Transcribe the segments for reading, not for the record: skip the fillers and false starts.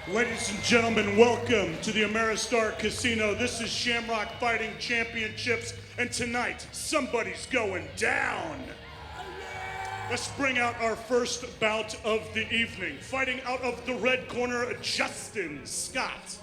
Ladies and gentlemen, welcome to the Ameristar Casino. This is Shamrock Fighting Championships, and tonight, somebody's going down. Let's bring out our first bout of the evening. Fighting out of the red corner, Justin Scott.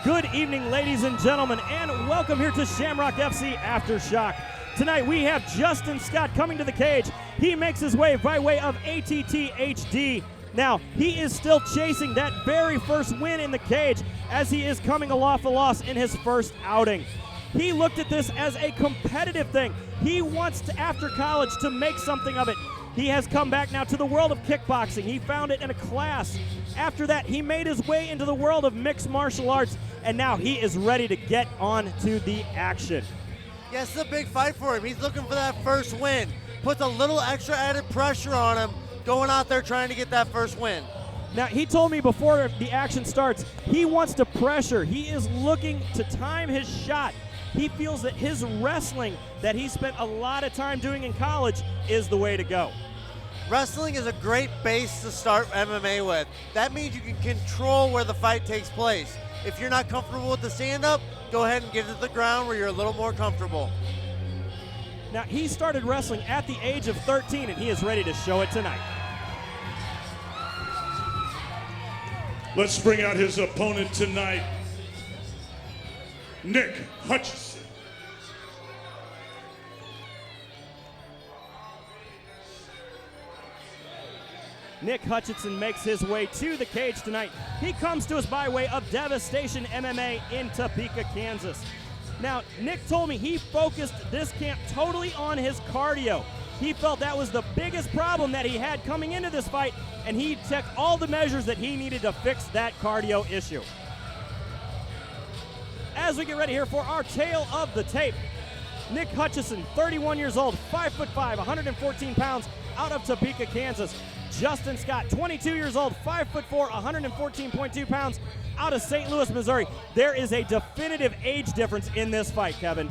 Good evening, ladies and gentlemen, and welcome here to Shamrock FC Aftershock. Tonight we have Justin Scott coming to the cage. He makes his way by way of ATT HD. Now, he is still chasing that very first win in the cage as he is coming off a loss in his first outing. He looked at this as a competitive thing. He wants to, after college, to make something of it. He has come back now to the world of kickboxing. He found it in a class. After that, he made his way into the world of mixed martial arts, and now he is ready to get on to the action. Yes, it's a big fight for him. He's looking for that first win. Puts a little extra added pressure on him going out there trying to get that first win. Now, he told me before the action starts, he wants to pressure. He is looking to time his shot. He feels that his wrestling that he spent a lot of time doing in college is the way to go. Wrestling is a great base to start MMA with. That means you can control where the fight takes place. If you're not comfortable with the stand-up, go ahead and get to the ground where you're a little more comfortable. Now, he started wrestling at the age of 13, and he is ready to show it tonight. Let's bring out his opponent tonight, Nick Hutchison. Nick Hutchison makes his way to the cage tonight. He comes to us by way of Devastation MMA in Topeka, Kansas. Now, Nick told me he focused this camp totally on his cardio. He felt that was the biggest problem that he had coming into this fight, and he took all the measures that he needed to fix that cardio issue. As we get ready here for our tale of the tape, Nick Hutchison, 31 years old, 5'5", 114 pounds, out of Topeka, Kansas. Justin Scott, 22 years old, 5'4", 114.2 pounds, out of St. Louis, Missouri. There is a definitive age difference in this fight, Kevin.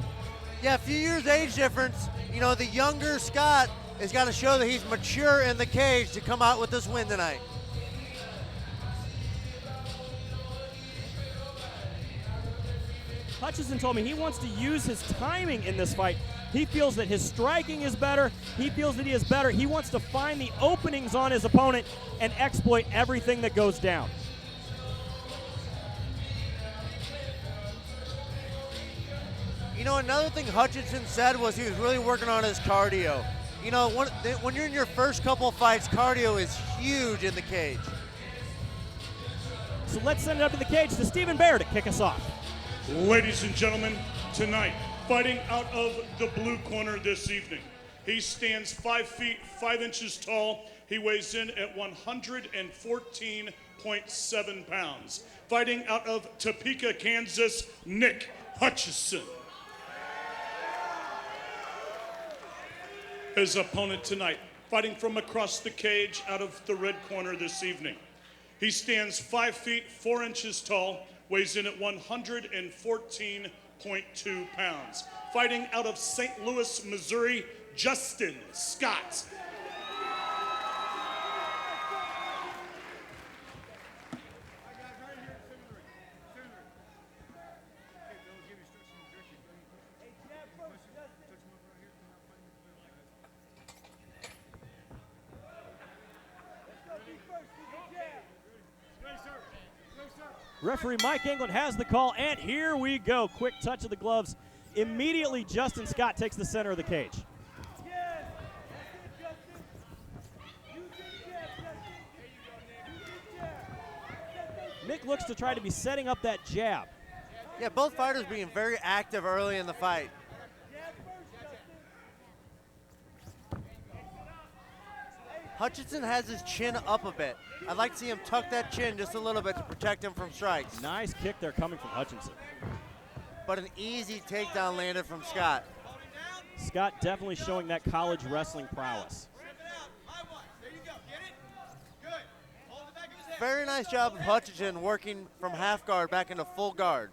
Yeah, a few years age difference. You know, the younger Scott has got to show that he's mature in the cage to come out with this win tonight. Hutchison told me he wants to use his timing in this fight. He feels that his striking is better. He feels that he is better. He wants to find the openings on his opponent and exploit everything that goes down. You know, another thing Hutchison said was he was really working on his cardio. You know, when you're in your first couple of fights, cardio is huge in the cage. So let's send it up to the cage to Stephen Baer to kick us off. Ladies and gentlemen, tonight, fighting out of the blue corner this evening. He stands 5 feet 5 inches tall. He weighs in at 114.7 pounds. Fighting out of Topeka, Kansas, Nick Hutchison. His opponent tonight, fighting from across the cage out of the red corner this evening. He stands 5 feet 4 inches tall, weighs in at 114.2 pounds. Fighting out of St. Louis, Missouri, Justin Scott. Referee Mike England has the call, and here we go. Quick touch of the gloves. Immediately, Justin Scott takes the center of the cage. Nick looks to try to be setting up that jab. Yeah, both fighters being very active early in the fight. Hutchison has his chin up a bit. I'd like to see him tuck that chin just a little bit to protect him from strikes. Nice kick there coming from Hutchison. But an easy takedown landed from Scott. Scott definitely showing that college wrestling prowess. Very nice job of Hutchison working from half guard back into full guard.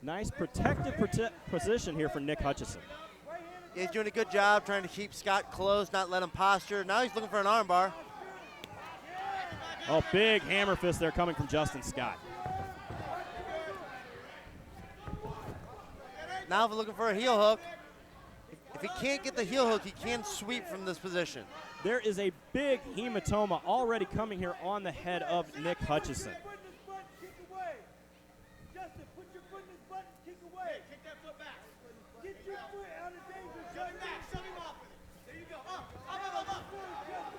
Nice protective position here for Nick Hutchison. He's doing a good job trying to keep Scott close, not let him posture. Now he's looking for an armbar. Oh, big hammer fist there coming from Justin Scott. Now we're looking for a heel hook. If he can't get the heel hook, he can sweep from this position. There is a big hematoma already coming here on the head of Nick Hutchison.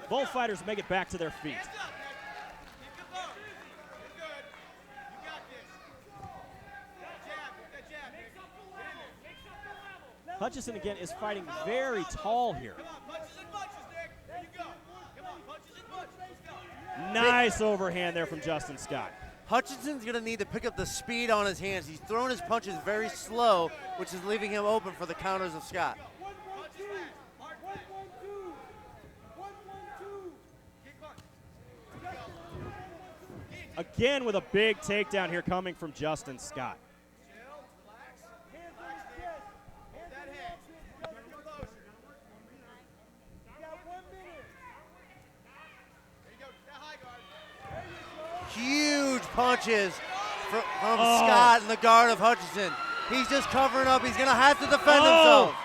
Both fighters make it back to their feet. Hutchison again is fighting very tall here. Nice overhand there from Justin Scott. Hutchison's going to need to pick up the speed on his hands. He's throwing his punches very slow, which is leaving him open for the counters of Scott. Again with a big takedown here coming from Justin Scott. Huge punches from Scott in the guard of Hutchison. He's just covering up. He's going to have to defend himself.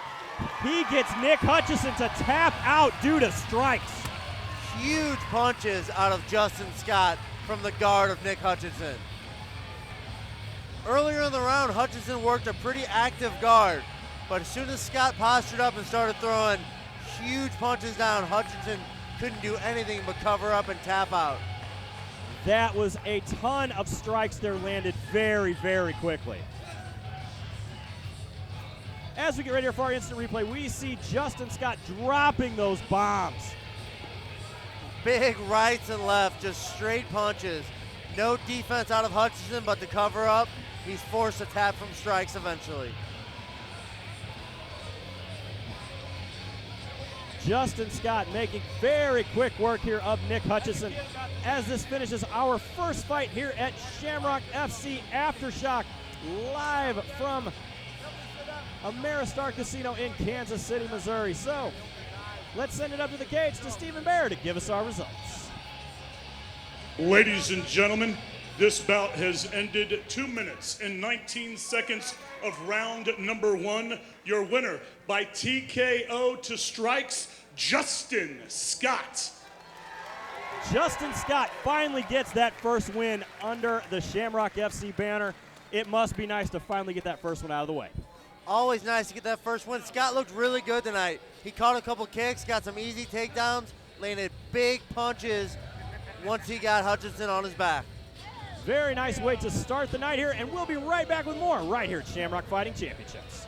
He gets Nick Hutchison to tap out due to strikes. Huge punches out of Justin Scott from the guard of Nick Hutchison. Earlier in the round, Hutchison worked a pretty active guard, but as soon as Scott postured up and started throwing huge punches down, Hutchison couldn't do anything but cover up and tap out. That was a ton of strikes there landed very, very quickly. As we get ready for our instant replay, we see Justin Scott dropping those bombs. Big rights and left, just straight punches. No defense out of Hutchison, but to cover up, he's forced to tap from strikes eventually. Justin Scott making very quick work here of Nick Hutchison as this finishes our first fight here at Shamrock FC Aftershock, live from Ameristar Casino in Kansas City, Missouri. So let's send it up to the cage to Stephen Bear to give us our results. Ladies and gentlemen, this bout has ended 2 minutes and 19 seconds of round number 1. Your winner by TKO to strikes, Justin Scott. Justin Scott finally gets that first win under the Shamrock FC banner. It must be nice to finally get that first one out of the way. Always nice to get that first win. Scott looked really good tonight. He caught a couple kicks, got some easy takedowns, landed big punches once he got Hutchison on his back. Very nice way to start the night here, and we'll be right back with more right here at Shamrock Fighting Championships.